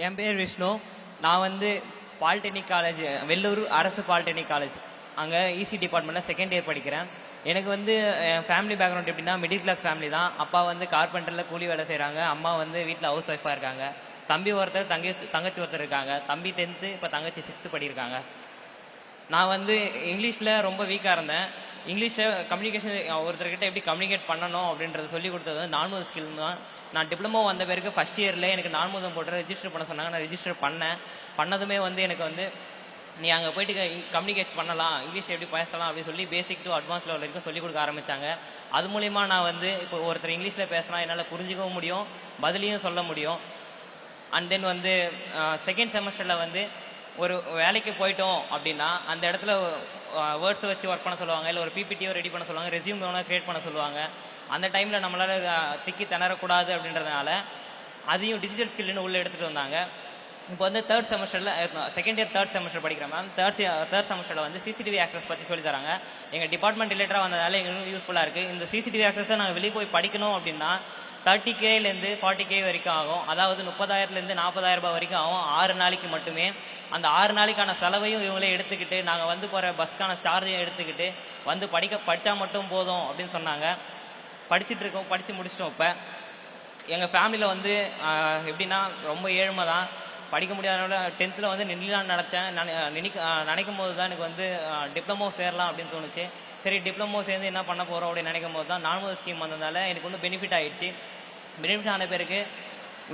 என் பேர் விஷ்ணு. நான் வந்து பாலிடெக்னிக் காலேஜ், வெள்ளூர் அரசு பாலிடெக்னிக் காலேஜ், அங்கே இசி டிபார்ட்மெண்ட்டில் செகண்ட் இயர் படிக்கிறேன். எனக்கு வந்து என் ஃபேமிலி பேக்ரவுண்ட் எப்படின்னா மிடில் கிளாஸ் ஃபேமிலி தான். அப்பா வந்து கார்பெண்டரில் கூலி வேலை செய்கிறாங்க, அம்மா வந்து வீட்டில் ஹவுஸ் ஒய்ஃபாக இருக்காங்க. தம்பி ஒருத்தர், தங்கச்சி ஒருத்தர் இருக்காங்க. தம்பி 10th, இப்போ தங்கச்சி 6th படியிருக்காங்க. நான் வந்து இங்கிலீஷில் ரொம்ப வீக்காக இருந்தேன். இங்கிலீஷில் கம்யூனிகேஷன் ஒருத்தர்கிட்ட எப்படி கம்யூனிகேட் பண்ணணும் அப்படின்றத சொல்லி கொடுத்தது வந்து நான்முதல் ஸ்கில் தான். நான் டிப்ளமோ வந்த பிறகு ஃபஸ்ட் இயரில் எனக்கு நான்முதம் போட்டு ரெஜிஸ்டர் பண்ண சொன்னாங்க. நான் ரெஜிஸ்டர் பண்ணதுமே வந்து எனக்கு வந்து நீ அங்கே போயிட்டு கம்யூனிகேட் பண்ணலாம், இங்கிலீஷ் எப்படி பேசலாம் அப்படின்னு சொல்லி பேசிக் டு அட்வான்ஸ் லெவல் வரைக்கும் சொல்லிக் கொடுக்க ஆரம்பித்தாங்க. அது மூலிமா நான் வந்து இப்போ ஒருத்தர் இங்கிலீஷில் பேசினா என்னால் புரிஞ்சிக்கவும் முடியும், பதிலையும் சொல்ல முடியும். அண்ட் தென் வந்து செகண்ட் செமஸ்டரில் வந்து ஒரு வேலைக்கு போயிட்டோம் அப்படின்னா அந்த இடத்துல வேர்ட்ஸை வச்சு ஒர்க் பண்ண சொல்லுவாங்க, இல்லை ஒரு பிபிடியோ ரெடி பண்ண சொல்லுவாங்க, ரெஸ்யூம் வேணால் க்ரியேட் பண்ண சொல்லுவாங்க. அந்த டைமில் நம்மளால் திக்கி திணறக்கூடாது அப்படின்றதுனால அதையும் டிஜிட்டல் ஸ்கில்னு உள்ளே எடுத்துகிட்டு வந்தாங்க. இப்போ வந்து தேர்ட் செமஸ்டரில், செகண்ட் இயர் தேர்ட் செமஸ்டர் படிக்கிறேன் மேம். தேர்ட் செமஸ்டரில் வந்து சிசிடிவி ஆக்சஸ் பற்றி சொல்லி தராங்க. எங்கள் டிபார்ட்மெண்ட் ரிலேட்டடாக வந்ததால் எங்களுக்கு யூஸ்ஃபுல்லாக இருக்குது. இந்த சிசிடிவி ஆக்சஸை நாங்கள் வெளியே போய் படிக்கணும் அப்படின்னா 30Kலேருந்து 40K வரைக்கும் ஆகும். அதாவது 30,000லேருந்து 40,000 ரூபாய் வரைக்கும் ஆகும் 6 நாளைக்கு மட்டுமே. அந்த 6 நாளைக்கான செலவையும் இவங்களே எடுத்துக்கிட்டு, நாங்கள் வந்து போகிற பஸ்க்கான சார்ஜையும் எடுத்துக்கிட்டு வந்து படித்தா மட்டும் போதும் அப்படின்னு சொன்னாங்க. படித்து முடிச்சிட்டோம். இப்போ எங்கள் ஃபேமிலியில் வந்து எப்படின்னா ரொம்ப ஏழ்மை தான், படிக்க முடியாதனால 10th வந்து நினைலான்னு நினைக்கும் போது தான் எனக்கு வந்து டிப்ளமோ சேரலாம் அப்படின்னு தோணுச்சு. சரி, டிப்ளமோ சேர்ந்து என்ன பண்ண போகிறோம் அப்படின்னு நினைக்கும் போது தான் நான்முதல் ஸ்கீம் வந்ததுனால எனக்கு இன்னும் பெனிஃபிட் ஆகிடுச்சு. பெனிஃபிட் ஆன பிறகு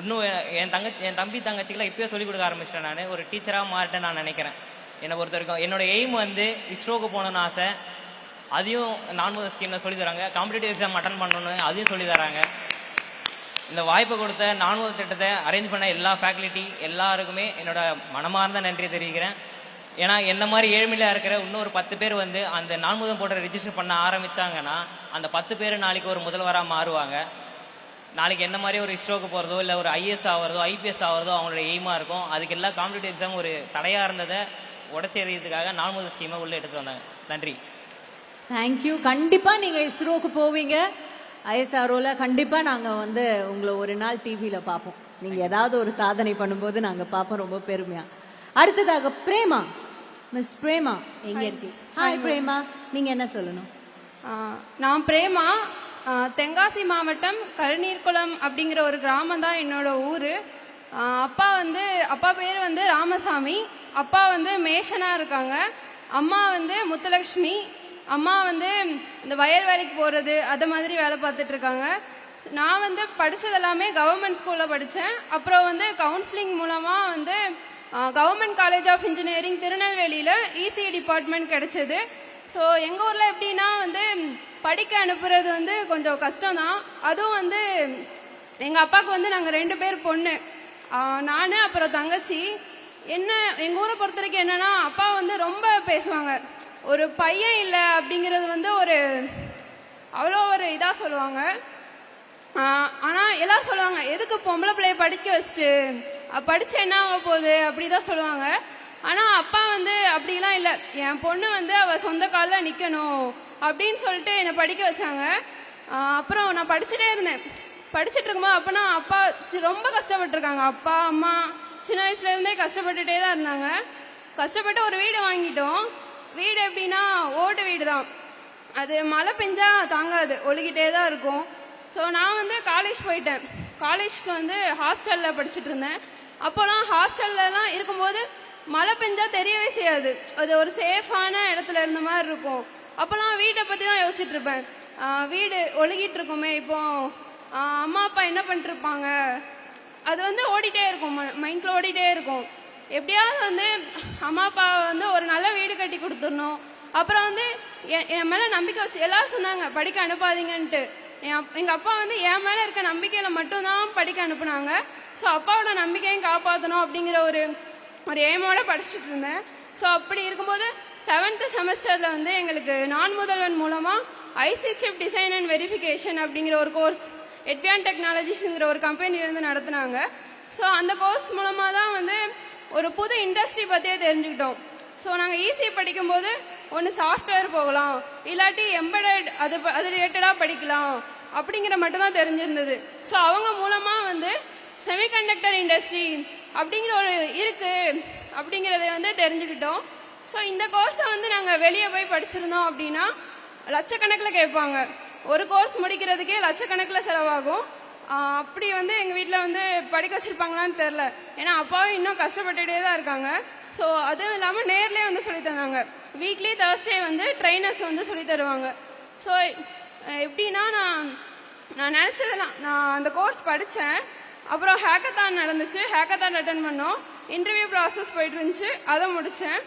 இன்னும் என் தம்பி தங்கச்சிக்கெல்லாம் இப்போயே சொல்லிக் கொடுக்க ஆரம்பிச்சிட்டேன். நான் ஒரு டீச்சராக மாறிட்டேன் நான் நினைக்கிறேன். என்னை பொறுத்த வரைக்கும் என்னோட எய்ம் வந்து இஸ்ரோக்கு போகணுன்னு ஆசை. அதையும் நான்முதல் ஸ்கீமில் சொல்லி தராங்க. காம்படிட்டிவ் எக்ஸாம் அட்டன் பண்ணணும், அதையும் சொல்லி தராங்க. இந்த வாய்ப்பை கொடுத்த நான்முதல் திட்டத்தை அரேஞ்ச் பண்ண எல்லா ஃபேக்கல்ட்டி எல்லாருக்குமே என்னோட மனமார்ந்த நன்றியை தெரிவிக்கிறேன். ஏன்னா என்ன மாதிரி ஏழ்மையாக இருக்கிற இன்னொரு 10 பேர் வந்து அந்த நான்முதம் போட்டு ரெஜிஸ்டர் பண்ண ஆரம்பித்தாங்கன்னா அந்த 10 பேர் நாளைக்கு ஒரு முதல்வராக மாறுவாங்க. நாளைக்கு என்ன மாதிரி ஒரு இஸ்ரோக்கு போகிறதோ இல்லை ஒரு ஐஏஎஸ் ஆகிறதோ ஐபிஎஸ் ஆகிறதோ அவங்களோட எய்மாக இருக்கும். அதுக்கு எல்லா காம்படிட்டிவ் எக்ஸாம் ஒரு தடையாக இருந்ததை உடச்செறியதுக்காக நான்முதல் ஸ்கீமை உள்ளே எடுத்துகிட்டு வந்தாங்க. நன்றி. தேங்க்யூ. கண்டிப்பாக நீங்கள் இஸ்ரோக்கு போவீங்க, ஐஎஸ்ஆர்ஓவில் கண்டிப்பாக நாங்கள் வந்து உங்களை ஒரு நாள் டிவியில் பார்ப்போம். நீங்கள் ஏதாவது ஒரு சாதனை பண்ணும்போது நாங்கள் பார்ப்போம், ரொம்ப பெருமையாக. அடுத்ததாக பிரேமா, மிஸ் பிரேமா எங்கே இருக்கீங்க? ஹாய் பிரேமா, நீங்கள் என்ன சொல்லணும்? நான் பிரேமா, தென்காசி மாவட்டம் கழுநீர்குளம் அப்படிங்கிற ஒரு கிராமம் தான் என்னோட ஊர். அப்பா பேர் வந்து ராமசாமி. அப்பா வந்து மேஷனாக இருக்காங்க. அம்மா வந்து முத்துலக்ஷ்மி. அம்மா வந்து இந்த வயல் வேலைக்கு போகிறது அது மாதிரி வேலை பார்த்துட்டு இருக்காங்க. நான் வந்து படித்தது எல்லாமே கவர்மெண்ட் ஸ்கூலில் படித்தேன். அப்புறம் வந்து கவுன்சிலிங் மூலமாக வந்து கவர்மெண்ட் காலேஜ் ஆஃப் இன்ஜினியரிங் திருநெல்வேலியில் இசி டிபார்ட்மெண்ட் கிடைச்சது. ஸோ எங்கள் ஊரில் எப்படின்னா வந்து படிக்க அனுப்புறது வந்து கொஞ்சம் கஷ்டம்தான். அதுவும் வந்து எங்கள் அப்பாவுக்கு வந்து நாங்கள் 2 பேர் பொண்ணு, நான் அப்புறம் தங்கச்சி. எங்கள் ஊரை பொறுத்த வரைக்கும் என்னென்னா அப்பா வந்து ரொம்ப பேசுவாங்க. ஒரு பையன் இல்லை அப்படிங்கிறது வந்து அவ்வளோ ஒரு இதாக சொல்லுவாங்க. ஆனால் எல்லாரும் சொல்லுவாங்க, எதுக்கு பொம்பளை பிள்ளைய படிக்க வச்சுட்டு படித்து என்ன ஆக போகுது அப்படி தான் சொல்லுவாங்க. ஆனால் அப்பா வந்து அப்படிலாம் இல்லை, என் பொண்ணு வந்து அவள் சொந்த காலில் நிற்கணும் அப்படின்னு சொல்லிட்டு என்னை படிக்க வச்சாங்க. அப்புறம் நான் படிச்சுட்டே இருந்தேன். படிச்சுட்டு இருக்கும்போது அப்போனா அப்பா ரொம்ப கஷ்டப்பட்டுருக்காங்க. அப்பா அம்மா சின்ன வயசுலேருந்தே கஷ்டப்பட்டுட்டே தான் இருந்தாங்க. கஷ்டப்பட்டு ஒரு வீடு வாங்கிட்டோம். வீடு எப்படின்னா ஓட்டு வீடு தான். அது மழை பெஞ்சா தாங்காது, ஒழுகிட்டே தான் இருக்கும். ஸோ நான் வந்து காலேஜ் போயிட்டேன். காலேஜ்க்கு வந்து ஹாஸ்டலில் படிச்சுட்டு இருந்தேன். அப்போலாம் ஹாஸ்டல்லாம் இருக்கும்போது மழை பெஞ்சா தெரியவே செய்யாது, அது ஒரு சேஃபான இடத்துல இருந்த மாதிரி இருக்கும். அப்போலாம் வீட்டை பற்றி தான் யோசிச்சுட்டு இருப்பேன். வீடு ஒழுகிட்டு இருக்குமே, இப்போ அம்மா அப்பா என்ன பண்ணிட்டுருப்பாங்க, அது வந்து ஓடிட்டே இருக்கும், மைண்டில் ஓடிட்டே இருக்கும். எப்படியாவது வந்து அம்மா அப்பா வந்து ஒரு நல்ல வீடு கட்டி கொடுத்துடணும். அப்புறம் வந்து என் மேலே நம்பிக்கை வச்சு எல்லாரும் சொன்னாங்க படிக்க அனுப்பாதீங்கன்ட்டு. எங்கள் அப்பா வந்து என் மேலே இருக்க நம்பிக்கையில் மட்டும்தான் படிக்க அனுப்புனாங்க. ஸோ அப்பாவோட நம்பிக்கையும் காப்பாற்றணும் அப்படிங்கிற ஒரு எய்மோட படிச்சுட்டு இருந்தேன். ஸோ அப்படி இருக்கும்போது 7th செமஸ்டரில் வந்து எங்களுக்கு நான்முதல்வன் மூலமாக IC chip design and verification அப்படிங்கிற ஒரு கோர்ஸ் எட்வியான் டெக்னாலஜிஸுங்கிற ஒரு கம்பெனிலேருந்து நடத்துனாங்க. ஸோ அந்த கோர்ஸ் மூலமாக தான் வந்து ஒரு புது இண்டஸ்ட்ரி பற்றியே தெரிஞ்சுக்கிட்டோம். ஸோ நாங்கள் ஈஸி படிக்கும்போது ஒன்று சாஃப்ட்வேர் போகலாம், இல்லாட்டி எம்பெடட் அது ரிலேட்டடாக படிக்கலாம் அப்படிங்கிற மட்டும்தான் தெரிஞ்சிருந்தது. ஸோ அவங்க மூலமாக வந்து செமிகண்டக்டர் இண்டஸ்ட்ரி அப்படிங்கிற ஒரு இருக்கு அப்படிங்கிறத வந்து தெரிஞ்சுக்கிட்டோம். ஸோ இந்த கோர்ஸை வந்து நாங்கள் வெளியே போய் படிச்சிருந்தோம் அப்படின்னா லட்சக்கணக்கில் கேட்பாங்க. ஒரு கோர்ஸ் முடிக்கிறதுக்கே லட்சக்கணக்கில் செலவாகும். அப்படி வந்து எங்கள் வீட்டில் வந்து படிக்க வச்சுருப்பாங்களான்னு தெரில. ஏன்னா அப்பாவும் இன்னும் கஷ்டப்பட்டுகிட்டே தான் இருக்காங்க. ஸோ அதுவும் இல்லாமல் நேர்லேயே வந்து சொல்லி தந்தாங்க. வீக்லி தேர்ஸ்டே வந்து ட்ரைனர்ஸ் வந்து சொல்லி தருவாங்க. ஸோ எப்படின்னா நான் நினச்சதெல்லாம் நான் அந்த கோர்ஸ் படித்தேன். அப்புறம் ஹேக்கத்தான் நடந்துச்சு. ஹேக்கத்தான் அட்டன் பண்ணோம். இன்டர்வியூ ப்ராசஸ் போயிட்டு இருந்துச்சு. அதை முடித்தேன்.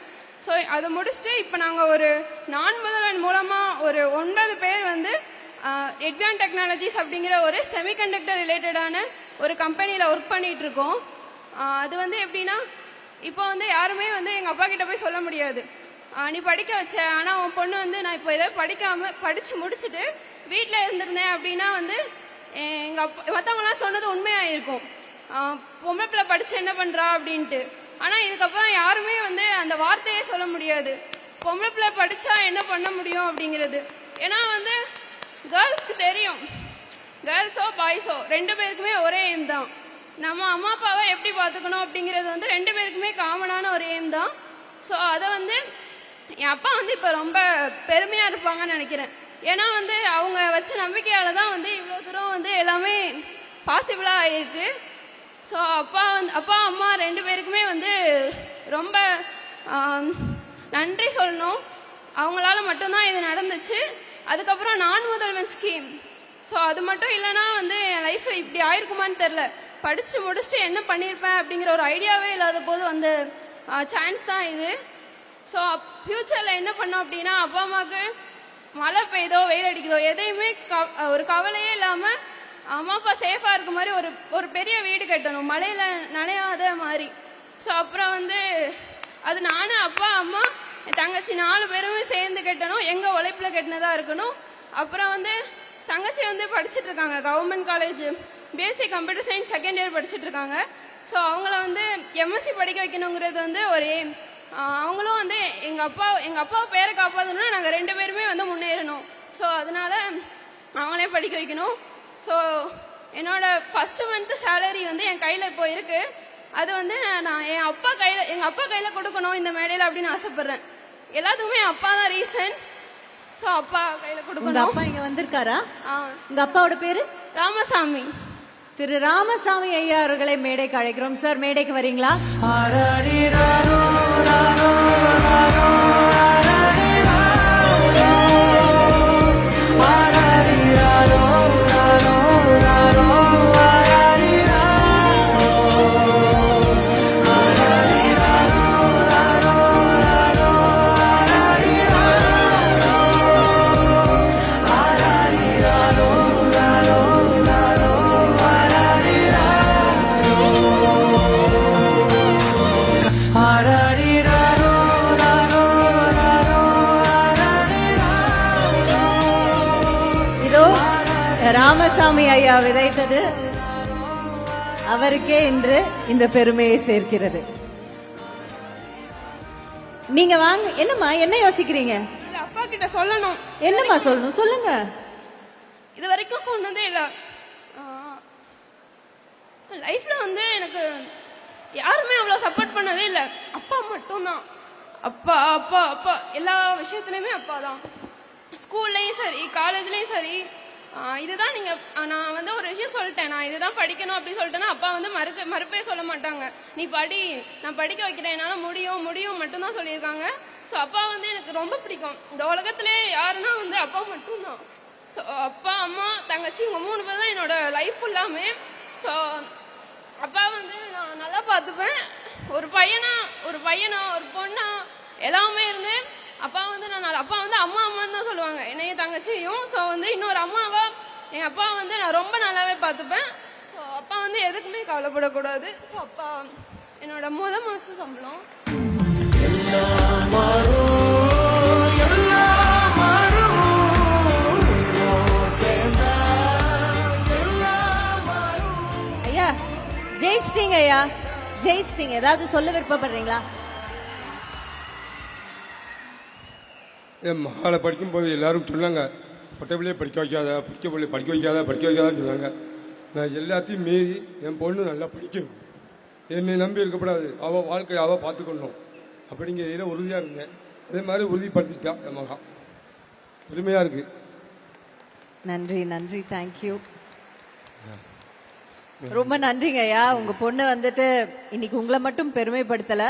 ஸோ அதை முடிச்சுட்டு இப்போ நாங்கள் ஒரு நான் முதல்வன் மூலமாக ஒரு 9 பேர் வந்து எட்வியான் டெக்னாலஜிஸ் அப்படிங்கிற ஒரு செமிகண்டக்டர் ரிலேட்டடான ஒரு கம்பெனியில் ஒர்க் பண்ணிட்டு இருக்கோம். அது வந்து எப்படின்னா இப்போ வந்து யாருமே வந்து எங்கள் அப்பா கிட்ட போய் சொல்ல முடியாது, நீ படிக்க வச்ச, ஆனால் உன் பொண்ணு வந்து நான் இப்போ ஏதாவது படித்து முடிச்சுட்டு வீட்டில் இருந்திருந்தேன் அப்படின்னா வந்து எங்கள் அப்பா மற்றவங்களாம் சொன்னது உண்மையாயிருக்கும், பொம்பளை பிள்ளை படித்து என்ன பண்ணுறா அப்படின்ட்டு. ஆனால் இதுக்கப்புறம் யாருமே வந்து அந்த வார்த்தையே சொல்ல முடியாது, பொம்பளை பிள்ளை படித்தா என்ன பண்ண முடியும் அப்படிங்கிறது. ஏன்னா வந்து கேர்ள்ஸ்க்கு தெரியும், கேர்ள்ஸோ பாய்ஸோ 2 பேருக்குமே ஒரே எய்ம் தான். நம்ம அம்மா அப்பாவை எப்படி பார்த்துக்கணும் அப்படிங்கிறது வந்து 2 பேருக்குமே காமனான ஒரு எய்ம் தான். ஸோ அதை வந்து என் அப்பா வந்து இப்போ ரொம்ப பெருமையாக இருப்பாங்கன்னு நினைக்கிறேன். ஏன்னா வந்து அவங்க வச்ச நம்பிக்கையால் தான் வந்து இவ்வளோ தூரம் வந்து எல்லாமே பாசிபிளாக ஆகிருக்கு. ஸோ அப்பா அம்மா 2 பேருக்குமே வந்து ரொம்ப நன்றி சொல்லணும். அவங்களால மட்டும்தான் இது நடந்துச்சு. அதுக்கப்புறம் நான் முதல்வன் ஸ்கீம், ஸோ அது மட்டும் இல்லைன்னா வந்து என் லைஃப் இப்படி ஆயிருக்குமான்னு தெரில. படிச்சுட்டு முடிச்சுட்டு என்ன பண்ணியிருப்பேன் அப்படிங்கிற ஒரு ஐடியாவே இல்லாத போது வந்து சான்ஸ் தான் இது. ஸோ ஃப்யூச்சரில் என்ன பண்ணோம் அப்படின்னா அப்பா அம்மாவுக்கு மழை பெய்தோ வெயில் அடிக்குதோ எதையுமே ஒரு கவலையே இல்லாமல் அம்மா அப்பா சேஃபாக இருக்க மாதிரி ஒரு பெரிய வீடு கட்டணும், மழையில் நனையாத மாதிரி. ஸோ அப்புறம் வந்து அது நானும் அப்பா அம்மா என் தங்கச்சி 4 பேருமே சேர்ந்து கட்டணும், எங்கள் உழைப்பில் கட்டினதாக இருக்கணும். அப்புறம் வந்து தங்கச்சி வந்து படிச்சுட்டு இருக்காங்க government college basic computer science 2nd year படிச்சுட்டு இருக்காங்க. ஸோ அவங்கள வந்து எம்எஸ்சி படிக்க வைக்கணுங்கிறது வந்து ஒரு எய்ம். அவங்களும் வந்து எங்கள் அப்பா பேரை காப்பாற்றணும்னா நாங்கள் 2 பேருமே வந்து முன்னேறணும். ஸோ அதனால அவங்களே படிக்க வைக்கணும். ஸோ என்னோட ஃபர்ஸ்ட் மந்த் சேலரி வந்து என் கையில் இப்போ இருக்கு. அது வந்து நான் எங்கள் அப்பா கையில் கொடுக்கணும் இந்த மேடையில் அப்படின்னு ஆசைப்படுறேன். எல்லாத்துக்குமே அப்பா தான் ரீசன். ஸோ அப்பா கையில் கொடுக்கணும். அப்பா இங்க வந்திருக்காரா? உங்க அப்பாவோட பேரு ராமசாமி. திரு ராமசாமி ஐயா அவர்களை மேடைக்கு அழைக்கிறோம். சார் மேடைக்கு வரீங்களா? ராமசாமி ஐயா விதைத்தது அவருக்கே இன்று இந்த பெருமையை சேர்க்கிறது. நீங்க வாங்க. என்னம்மா என்ன யோசிக்கிறீங்க? அப்பா கிட்ட சொல்லணும். என்னம்மா சொல்லணும்? சொல்லுங்க. இது வரைக்கும் சொன்னதே இல்ல. லைஃப்ல வந்து எனக்கு யாருமே அவ்வளவு சப்போர்ட் பண்ணதே இல்ல, அப்பா மட்டும்தான். அப்பா அப்பா அப்பா எல்லா விஷயத்துலயுமே அப்பா தான். ஸ்கூல்லையும் சரி காலேஜ்லயும் சரி இதுதான் நீங்க நான் வந்து ஒரு விஷயம் சொல்லிட்டேன், நான் இதுதான் படிக்கணும் அப்படின்னு சொல்லிட்டேன்னா அப்பா வந்து மறுப்பே சொல்ல மாட்டாங்க. நீ படி, நான் படிக்க வைக்கிறேன், என்னால முடியும் மட்டும்தான் சொல்லியிருக்காங்க. ஸோ அப்பா வந்து எனக்கு ரொம்ப பிடிக்கும். இந்த உலகத்திலே யாருன்னா வந்து அப்பா மட்டும்தான். ஸோ அப்பா அம்மா தங்கச்சி இவங்க 3 பேர் தான் என்னோட லைஃப் ஃபுல்லாமே. ஸோ அப்பா வந்து நான் நல்லா பார்த்துப்பேன். ஒரு பையனா ஒரு பொண்ணா எல்லாமே இருந்து அப்பா வந்து அப்பா வந்து அம்மான்னு தான் சொல்லுவாங்க என்னைய தங்கச்சியும். ஸோ வந்து இன்னொரு அம்மாவா என் அப்பா வந்து நான் ரொம்ப நல்லாவே பார்த்துப்பேன். ஸோ அப்பா வந்து எதுக்குமே கவலைப்படக்கூடாது. ஸோ அப்பா என்னோட மாசம் சம்பளம். ஐயா ஜெயிச்சிட்டீங்க. ஐயா ஜெயிச்சிட்டீங்க. ஏதாவது சொல்ல விருப்பப்படுறீங்களா? என் மகளை படிக்கும்போது எல்லாரும் சொன்னாங்க, பொட்டை பிள்ளையை படிக்க வைக்காதான்னு சொன்னாங்க. நான் எல்லாத்தையும் மீறி என் பொண்ணு நல்லா படிக்கணும், என்னை நம்பி இருக்கக்கூடாது, அவள் வாழ்க்கையை அவள் பார்த்துக்கணும் அப்படிங்கிறதுல உறுதியாக இருந்தேன். அதே மாதிரி உறுதிப்படுத்திட்டா என் மகா. பெருமையாக இருக்குது. நன்றி நன்றி, தேங்க்யூ. ரொம்ப நன்றிங்க ஐயா. உங்க பொண்ணு வந்துட்டு இன்னைக்கு உங்களை மட்டும் பெருமைப்படுத்தல,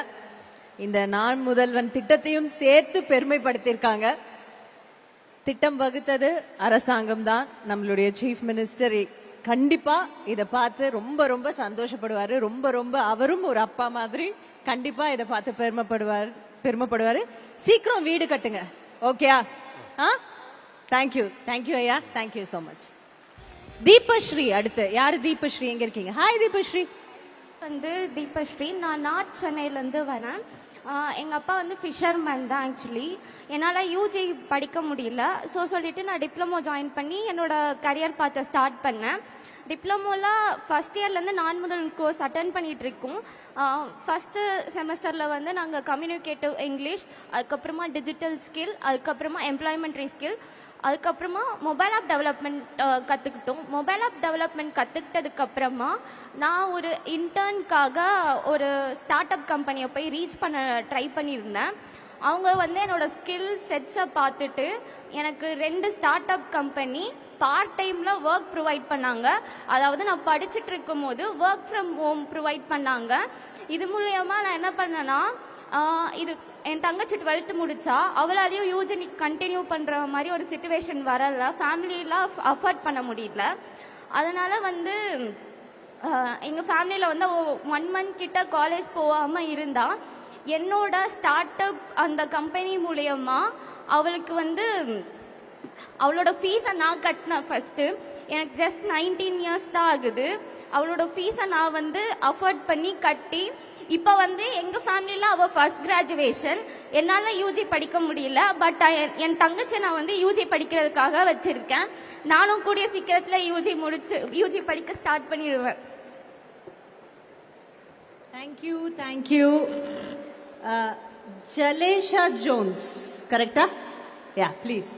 இந்த நான் முதல்வன் திட்டத்தையும் சேர்த்து பெருமைப்படுத்தியிருக்காங்க. திட்டம் வகுத்தது அரசாங்கம் தான். நம்மளுடைய சீஃப் மினிஸ்டர் கண்டிப்பா இத பார்த்து ரொம்ப ரொம்ப சந்தோஷப்படுவாரு. ரொம்ப ரொம்ப அவரும் ஒரு அப்பா மாதிரி கண்டிப்பா இத பார்த்து பெருமைப்படுவாரு. சீக்கிரம் வீடு கட்டுங்க. ஓகேயா? தேங்க்யூ தேங்க்யூ ஐயா, தேங்க்யூ சோ மச். தீபஸ்ரீ அடுத்து. யாரு தீபஸ்ரீ? எங்க இருக்கீங்க? ஹாய் தீபஸ்ரீ. தீபஸ்ரீ, நான் நார்த் சென்னையிலேருந்து வரேன். எங்கள் அப்பா ஃபிஷர்மேன் தான். ஆக்சுவலி என்னால் யூஜி படிக்க முடியல. சொல்லிட்டு நான் டிப்ளமோ ஜாயின் பண்ணி என்னோட கரியர் பார்த்து ஸ்டார்ட் பண்ணேன். டிப்ளமோவில் ஃபஸ்ட் இயர்லேருந்து நான் முதல் கோர்ஸ் அட்டன் பண்ணிகிட்டு இருக்கோம். ஃபஸ்ட்டு செமஸ்டரில் நாங்கள் கம்யூனிகேட்டிவ் இங்கிலீஷ், அதுக்கப்புறமா டிஜிட்டல் ஸ்கில், அதுக்கப்புறமா எம்ப்ளாய்மெண்ட்ரி ஸ்கில், அதுக்கப்புறமா மொபைல் ஆப் டெவலப்மெண்ட் கற்றுக்கிட்டோம். மொபைல் ஆப் டெவலப்மெண்ட் கற்றுக்கிட்டதுக்கப்புறமா நான் ஒரு இன்டர்னுக்காக ஒரு ஸ்டார்ட் அப் கம்பெனியை போய் ரீச் பண்ண ட்ரை பண்ணியிருந்தேன். அவங்க என்னோட ஸ்கில் செட்ஸை பார்த்துட்டு எனக்கு 2 ஸ்டார்ட் அப் கம்பெனி பார்ட் டைமில் ஒர்க் ப்ரொவைட் பண்ணாங்க. அதாவது நான் படிச்சுட்டு இருக்கும் போது ஒர்க் ஃப்ரம் ஹோம் ப்ரொவைட் பண்ணாங்க. இது மூலயமா நான் என்ன பண்ணேன்னா, இது என் தங்கச்சி 12th முடிச்சா, அவளாலையும் யூஜி கண்டினியூ பண்ணுற மாதிரி ஒரு சிச்சுவேஷன் வரல. ஃபேமிலியெலாம் அஃபோர்ட் பண்ண முடியல. அதனால் எங்கள் ஃபேமிலியில் 1 month கிட்ட காலேஜ் போகாமல் இருந்தா. என்னோட ஸ்டார்ட் அப் அந்த கம்பெனி மூலயமா அவளுக்கு அவளோட ஃபீஸை நான் கட்டினேன். ஃபஸ்ட்டு எனக்கு ஜஸ்ட் 19 years தான் ஆகுது. அவளோட ஃபீஸை நான் அஃபோர்ட் பண்ணி கட்டி இப்போ எங்கள் ஃபேமிலியில் அவள் ஃபர்ஸ்ட் கிராஜுவேஷன். என்னால் யூஜி படிக்க முடியல. பட் என் தங்கச்சி நான் யூஜி படிக்கிறதுக்காக வச்சுருக்கேன். நானும் கூடிய சீக்கிரத்தில் யூஜி படிக்க ஸ்டார்ட் பண்ணிடுவேன். Thank you thank you. ஜலேஷா ஜோன்ஸ் கரெக்டா? யா ப்ளீஸ்.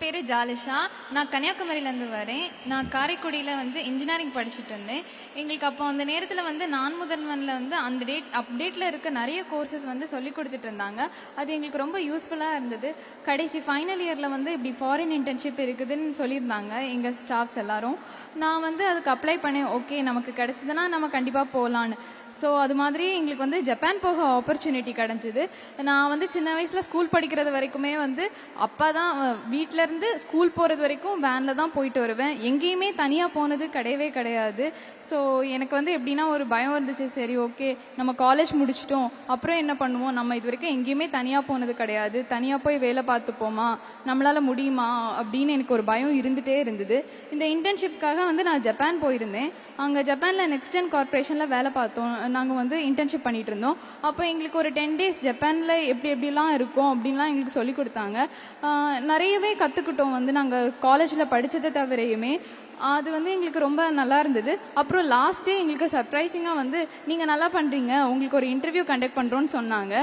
பேர் ஜாலிஷா. நான் கன்னியாகுமரியிலேருந்து வரேன். நான் காரைக்குடியில் இன்ஜினியரிங் படிச்சுட்டு இருந்தேன். எங்களுக்கு அப்போ அந்த நேரத்தில் நான் முதல்வனில் அந்த அப்டேட்டில் இருக்க நிறைய கோர்சஸ் சொல்லி கொடுத்துட்டு இருந்தாங்க. அது எங்களுக்கு ரொம்ப யூஸ்ஃபுல்லாக இருந்தது. கடைசி ஃபைனல் இயரில் இப்படி ஃபாரின் இன்டர்ன்ஷிப் இருக்குதுன்னு சொல்லியிருந்தாங்க எங்கள் ஸ்டாஃப்ஸ் எல்லாரும். நான் அதுக்கு அப்ளை பண்ணேன். ஓகே, நமக்கு கிடைச்சதுன்னா நம்ம கண்டிப்பாக போகலான்னு. ஸோ அது மாதிரி எங்களுக்கு ஜப்பான் போக ஆப்பர்ச்சுனிட்டி கிடச்சிது. நான் சின்ன வயசில் ஸ்கூல் படிக்கிறது வரைக்குமே அப்பா தான் வீட்டிலேருந்து ஸ்கூல் போகிறது வரைக்கும் வேனில் தான் போயிட்டு வருவேன். எங்கேயுமே தனியாக போனது கிடையவே கிடையாது. ஸோ எனக்கு எப்படின்னா ஒரு பயம் இருந்துச்சு. சரி, ஓகே, நம்ம காலேஜ் முடிச்சிட்டோம், அப்புறம் என்ன பண்ணுவோம், நம்ம இது வரைக்கும் எங்கேயுமே தனியாக போனது கிடையாது, தனியாக போய் வேலை பார்த்துப்போமா, நம்மளால் முடியுமா அப்படின்னு எனக்கு ஒரு பயம் இருந்துகிட்டே இருந்தது. இந்த இன்டர்ன்ஷிப்காக நான் ஜப்பான் போயிருந்தேன். அங்கே ஜப்பானில் நெக்ஸ்ட் கார்பரேஷனில் வேலை பார்த்தோம். நாங்கள் இன்டர்ன்ஷிப் பண்ணிட்டு இருந்தோம். அப்போ எங்களுக்கு ஒரு 10 days ஜப்பானில் எப்படிலாம் இருக்கும் அப்படின்லாம் எங்களுக்கு சொல்லி கொடுத்தாங்க. நிறையவே கற்றுக்கிட்டோம். நாங்கள் காலேஜில் படித்ததை தவிரையுமே அது எங்களுக்கு ரொம்ப நல்லா இருந்தது. அப்புறம் லாஸ்ட் டே எங்களுக்கு சர்ப்ரைசிங்காக நீங்கள் நல்லா பண்ணுறீங்க, உங்களுக்கு ஒரு இன்டர்வியூ கண்டக்ட் பண்ணுறோன்னு சொன்னாங்க.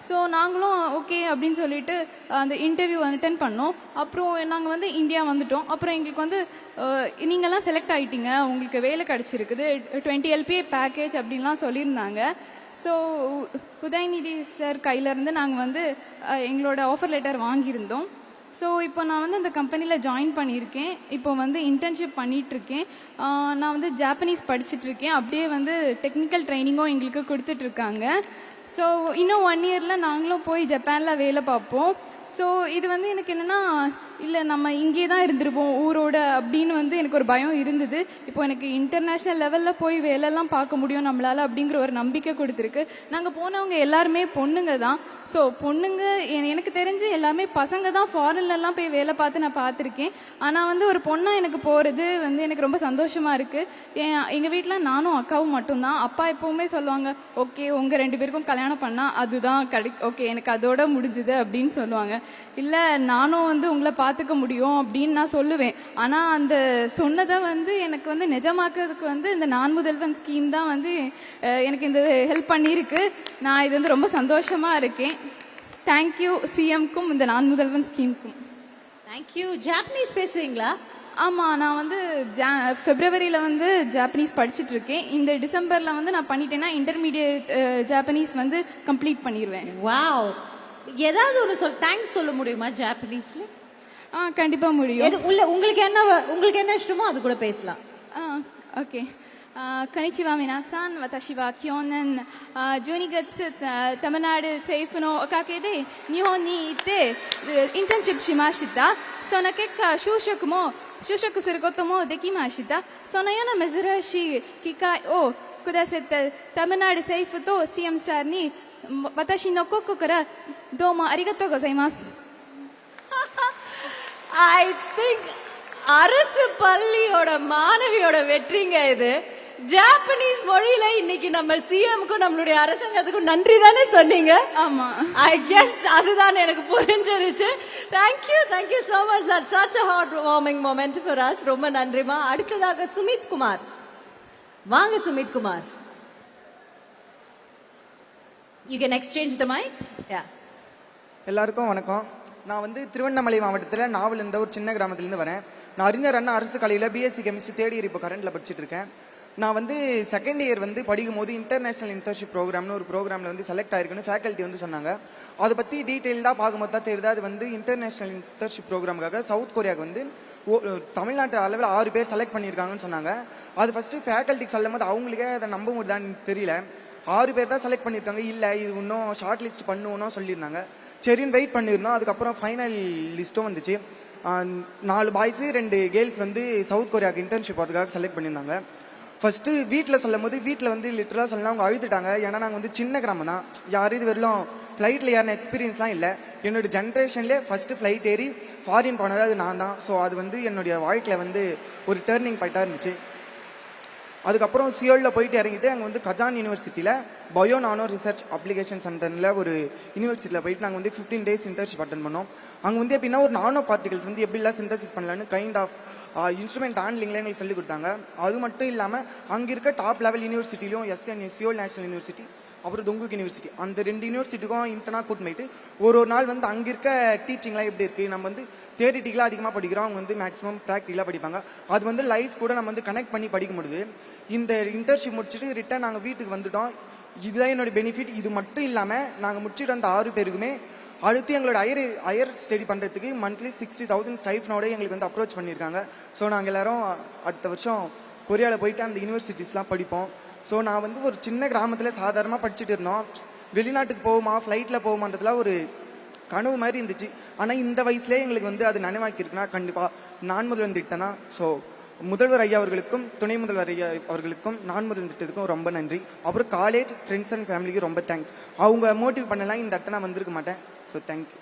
ஸோ நாங்களும் ஓகே அப்படின்னு சொல்லிட்டு அந்த இன்டர்வியூ அட்டென்ட் பண்ணோம். அப்புறம் நாங்கள் இந்தியா வந்துட்டோம். அப்புறம் எங்களுக்கு நீங்கள்லாம் செலக்ட் ஆகிட்டீங்க, உங்களுக்கு வேலை கிடச்சிருக்குது, 20 LPA பேக்கேஜ் அப்படின்லாம் சொல்லியிருந்தாங்க. ஸோ உதயநிதி சார் கையிலேருந்து நாங்கள் எங்களோட ஆஃபர் லெட்டர் வாங்கியிருந்தோம். ஸோ இப்போ நான் அந்த கம்பெனியில் ஜாயின் பண்ணியிருக்கேன். இப்போ இன்டர்ன்ஷிப் பண்ணிகிட்ருக்கேன். நான் ஜாப்பனீஸ் படிச்சுட்ருக்கேன். அப்படியே டெக்னிக்கல் ட்ரைனிங்கும் எங்களுக்கு கொடுத்துட்ருக்காங்க. ஸோ இன்னும் 1 yearல் நாங்களும் போய் ஜப்பானில் வேலை பார்ப்போம். ஸோ இது எனக்கு என்னென்னா, இல்லை நம்ம இங்கே தான் இருந்துருப்போம் ஊரோட அப்படின்னு எனக்கு ஒரு பயம் இருந்தது. இப்போ எனக்கு இன்டர்நேஷ்னல் லெவலில் போய் வேலைலாம் பார்க்க முடியும் நம்மளால் அப்படிங்கிற ஒரு நம்பிக்கை கொடுத்துருக்கு. நாங்கள் போனவங்க எல்லாருமே பொண்ணுங்க தான். ஸோ பொண்ணுங்க எனக்கு தெரிஞ்சு எல்லாமே பசங்க தான் ஃபாரின்லலாம் போய் வேலை பார்த்து நான் பார்த்துருக்கேன். ஆனால் ஒரு பொண்ணாக எனக்கு போகிறது எனக்கு ரொம்ப சந்தோஷமாக இருக்குது. எங்கள் வீட்டில் நானும் அக்காவும் மட்டும்தான். அப்பா எப்போவுமே சொல்லுவாங்க, ஓகே உங்கள் 2 பேருக்கும் கல்யாணம் பண்ணால் அதுதான் ஓகே எனக்கு அதோட முடிஞ்சுது அப்படின்னு சொல்லுவாங்க. இல்லை நானும் உங்களை பார்த்துக்க முடியும் அப்படின்னு நான் சொல்லுவேன். ஆனால் அந்த சொன்னதை எனக்கு நிஜமாக்கிறதுக்கு இந்த நான் முதல்வன் ஸ்கீம் தான் எனக்கு இந்த ஹெல்ப் பண்ணியிருக்கு. நான் இது ரொம்ப சந்தோஷமாக இருக்கேன். தேங்க்யூ சிஎம்க்கும் இந்த நான் முதல்வன் ஸ்கீமுக்கும். தேங்க்யூ. ஜாப்பனீஸ் பேசுவீங்களா? ஆமாம், நான் வந்து பிப்ரவரியில் வந்து ஜாப்பனீஸ் படிச்சுட்டு இருக்கேன். இந்த டிசம்பரில் வந்து நான் பண்ணிட்டேன்னா இன்டர்மீடியட் ஜாப்பனீஸ் வந்து கம்ப்ளீட் பண்ணிடுவேன். வாவ், ஏதாவது ஒன்று தேங்க்ஸ் சொல்ல முடியுமா ஜாப்பனீஸ்ல? கண்டிப்பாக முடியும். எது உங்களுக்கு என்ன இஷ்டமோ அது கூட பேசலாம். ஓகே. こんにちは皆さん。私は去年12月タミナル政府のおかげで日本に行ってインターンシップしました。その結果就職することもできました。そのような珍しい機会をくださったタミナル政府と CM さんに私の心からどうもありがとうございます。ஐ திங்க் அரசு பள்ளியோட மாணவியோட வெற்றிங்க இது. ஜாப்பனீஸ் மொழியில இன்னைக்கு நம்ம சிஎம்க்கும் நம்மளுடைய அரசாங்கத்துக்கும் நன்றி தானே சொன்னீங்க? ஆமா, ஐ கெஸ் அதுதான் எனக்கு புரிஞ்சிருச்சு. Thank you so much. That's such a heart warming moment for us. ரொம்ப நன்றிமா. அடுத்ததாக சுமித் குமார். வாங்க Sumit Kumar. You can exchange the mic. Yeah. எல்லாருக்கும் வணக்கம். நான் வந்து திருவண்ணாமலை மாவட்டத்தில் நாவல் என்ற ஒரு சின்ன கிராமத்துலேருந்து வரேன். நான் அறிஞர் அண்ணா அரசு கலையில் பிஎஸ்சி கெமிஸ்ட்ரி தேர்ட் இயர் இப்போ கரண்ட்டில் படிச்சுட்டு இருக்கேன். நான் வந்து செகண்ட் இயர் வந்து படிக்கும் போது இன்டர்நேஷனல் இன்டர்ன்ஷிப் ப்ரோக்ராம்னு ஒரு ப்ரோக்ராமில் வந்து செலக்ட் ஆயிருக்குன்னு ஃபேக்கல்ட்டி வந்து சொன்னாங்க. அதை பற்றி டீட்டெயில்டாக பார்க்கும்போது தான் தெரியுது அது வந்து இன்டர்நேஷனல் இன்டர்ன்ஷிப் ப்ரோக்ராமுக்காக சவுத் கொரியாவுக்கு வந்து தமிழ்நாட்டு அளவில் 6 பேர் செலக்ட் பண்ணியிருக்காங்கன்னு சொன்னாங்க. அது ஃபஸ்ட்டு ஃபேக்கல்ட்டிக்கு சொல்லும் போது அவங்களுக்கே அதை நம்ப முடியுதான்னு தெரியல. 6 பேர் தான் செலக்ட் பண்ணியிருக்காங்க. இல்லை இது இன்னும் ஷார்ட் லிஸ்ட் பண்ணுவோன்னு சொல்லியிருந்தாங்க. சரின்னு வெயிட் பண்ணியிருந்தோம். அதுக்கப்புறம் ஃபைனல் லிஸ்ட்டும் வந்துச்சு. 4 பாய்ஸு 2 கேர்ள்ஸ் வந்து சவுத் கொரியாவுக்கு இன்டர்ன்ஷிப் அதுக்காக செலக்ட் பண்ணியிருந்தாங்க. ஃபர்ஸ்ட்டு வீட்டில் சொல்லும் போது வீட்டில் வந்து லிட்டரலாக சொல்லலாம் அவங்க அழுதுட்டாங்க. ஏன்னா நாங்கள் வந்து சின்ன கிராமம் தான், யாரும் இது வரலாம் ஃப்ளைட்டில் ஏறின எக்ஸ்பீரியன்ஸ்லாம் இல்லை. என்னோட ஜென்ரேஷன்லேயே ஃபஸ்ட்டு ஃப்ளைட் ஏறி ஃபாரின் போனது அது நான் தான். ஸோ அது வந்து என்னுடைய வாழ்க்கையில் வந்து ஒரு டேர்னிங் பாயிண்ட்டாக இருந்துச்சு. அதுக்கப்புறம் சியோலில் போயிட்டு இறங்கிட்டு அங்கே வந்து கஜான் யூனிவர்சிட்டியில் பயோ நானோ ரிசர்ச் அப்ளிகேஷன் சென்டரில் ஒரு யூனிவர்சிட்டியில் போயிட்டு நாங்கள் வந்து 15 days இன்டர்ன்ஷிப் அட்டன் பண்ணோம். அங்கே வந்து எப்படின்னா ஒரு நானோ பார்ட்டிகல்ஸ் வந்து எப்படிலாம் சிந்தசிஸ் பண்ணலான்னு கைண்ட் ஆஃப் இன்ஸ்ட்ருமெண்ட் ஹேண்ட்லிங்கில் எங்களுக்கு சொல்லிக் கொடுத்தாங்க. அது மட்டும் இல்லாமல் அங்கே இருக்க டாப் லெவல் யூனிவர்சிட்டிலையும் எஸ்என்யூ சியோல் நேஷனல் யூனிவர்சிட்டி அப்புறம் தொங்குக் யூனிவர்சிட்டி அந்த 2 யூனிவர்சிட்டிக்கும் இன்டர்னாக கூட்டு போயிட்டு ஒரு நாள் வந்து அங்கே இருக்க டீச்சிங்லாம் எப்படி இருக்குது, நம்ம வந்து தியரிட்டிக்கலாக அதிகமாக படிக்கிறோம், அவங்க வந்து மேக்ஸிமம் ப்ராக்டிக்கலாக படிப்பாங்க. அது வந்து லைஃப் கூட நம்ம வந்து கனெக்ட் பண்ணி படிக்க முடியுது. இந்த இன்டர்ன்ஷிப் முடிச்சுட்டு ரிட்டர்ன் நாங்கள் வீட்டுக்கு வந்துட்டோம். இதுதான் என்னோட பெனிஃபிட். இது மட்டும் இல்லாமல் நாங்கள் முடிச்சுட்டு வந்த 6 பேருக்குமே அடுத்து எங்களோட ஹையர் ஸ்டடி பண்ணுறதுக்கு மந்த்லி 60,000 ஸ்டைஃப்னோட எங்களுக்கு வந்து அப்ரோச் பண்ணியிருக்காங்க. ஸோ நாங்கள் எல்லாரும் அடுத்த வருஷம் கொரியாவில் போயிட்டு அந்த யூனிவர்சிட்டிஸ்லாம் படிப்போம். ஸோ நான் வந்து ஒரு சின்ன கிராமத்தில் சாதாரணமாக படிச்சுட்டு இருந்தோம். வெளிநாட்டுக்கு போகுமா ஃப்ளைட்டில் போகுமான்றதுலாம் ஒரு கனவு மாதிரி இருந்துச்சு. ஆனால் இந்த வயசுலேயே எங்களுக்கு வந்து அது நினைவாக்கியிருக்குன்னா கண்டிப்பாக நான் முதல்வன் திட்டம் தான். ஸோ முதல்வர் ஐயா அவர்களுக்கும் துணை முதல்வர் ஐயா அவர்களுக்கும் நான் முதல்வன் திட்டத்துக்கும் ரொம்ப நன்றி. அப்புறம் காலேஜ் ஃப்ரெண்ட்ஸ் அண்ட் ஃபேமிலிக்கு ரொம்ப தேங்க்ஸ். அவங்க மோட்டிவ் பண்ணலாம் இந்த இடத்த நான் வந்திருக்க மாட்டேன். So thank you.